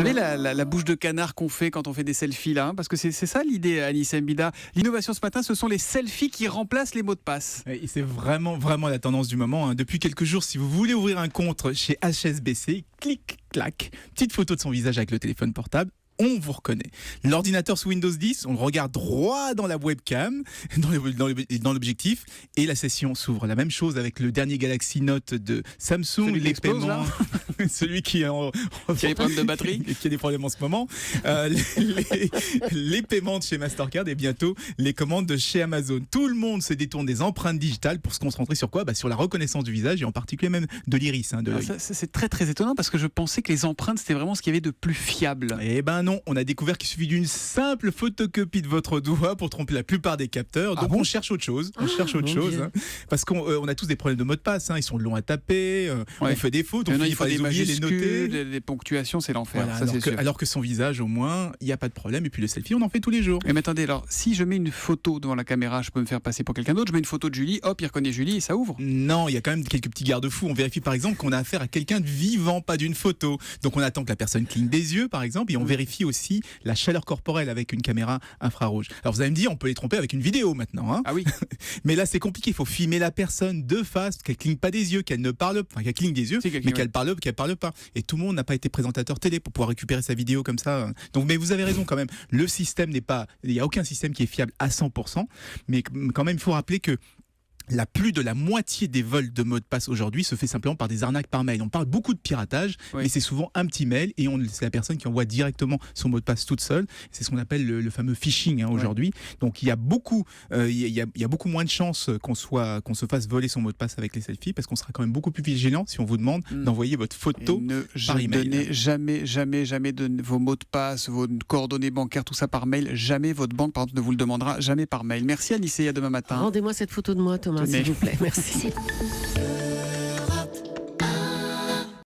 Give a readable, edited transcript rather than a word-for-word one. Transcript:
savez, la bouche de canard qu'on fait quand on fait des selfies là, hein, parce que c'est ça l'idée, Anissa Mbida. L'innovation ce matin, ce sont les selfies qui remplacent les mots de passe. Et c'est vraiment la tendance du moment. Depuis quelques jours, si vous voulez ouvrir un compte chez HSBC, clic, clac, petite photo de son visage avec le téléphone portable. On vous reconnaît. L'ordinateur sous Windows 10, on le regarde droit dans la webcam, dans l'objectif, et la session s'ouvre. La même chose avec le dernier Galaxy Note de Samsung, celui les paiements, celui qui a des problèmes de batterie, qui a des problèmes en ce moment, les paiements de chez Mastercard et bientôt les commandes de chez Amazon. Tout le monde se détourne des empreintes digitales pour se concentrer sur quoi ? Sur la reconnaissance du visage et en particulier même de l'iris, de l'œil. C'est très très étonnant parce que je pensais que les empreintes c'était vraiment ce qu'il y avait de plus fiable. Eh ben non, on a découvert qu'il suffit d'une simple photocopie de votre doigt pour tromper la plupart des capteurs. Donc on cherche autre chose. Parce qu'on a tous des problèmes de mot de passe. Ils sont longs à taper. On fait des fautes. Il faut des majuscules, les noter. Les ponctuations, c'est l'enfer. Voilà, alors que son visage, au moins, il n'y a pas de problème. Et puis le selfie, on en fait tous les jours. Mais attendez, alors si je mets une photo devant la caméra, je peux me faire passer pour quelqu'un d'autre. Je mets une photo de Julie, hop, il reconnaît Julie et ça ouvre. Non, il y a quand même quelques petits garde-fous. On vérifie par exemple qu'on a affaire à quelqu'un de vivant, pas d'une photo. Donc on attend que la personne cligne des yeux, par exemple, et on vérifie aussi la chaleur corporelle avec une caméra infrarouge. Alors vous allez me dire, on peut les tromper avec une vidéo maintenant. Ah oui. Mais là c'est compliqué, il faut filmer la personne de face, qu'elle cligne pas des yeux, qu'elle ne parle pas, qu'elle cligne des yeux, mais qu'elle parle pas. Et tout le monde n'a pas été présentateur télé pour pouvoir récupérer sa vidéo comme ça. Donc, mais vous avez raison quand même, le système il n'y a aucun système qui est fiable à 100%, mais quand même il faut rappeler que plus de la moitié des vols de mots de passe aujourd'hui se fait simplement par des arnaques par mail. On parle beaucoup de piratage, mais c'est souvent un petit mail et c'est la personne qui envoie directement son mot de passe toute seule. C'est ce qu'on appelle le fameux phishing aujourd'hui. Donc il y a beaucoup moins de chances qu'on se fasse voler son mot de passe avec les selfies parce qu'on sera quand même beaucoup plus vigilant si on vous demande d'envoyer votre photo par email. Ne jamais donnez vos mots de passe, vos coordonnées bancaires, tout ça par mail. Jamais votre banque, par exemple, ne vous le demandera jamais par mail. Merci Anissa, à demain matin. Rendez-moi cette photo de moi, Thomas, s'il vous plaît. Merci.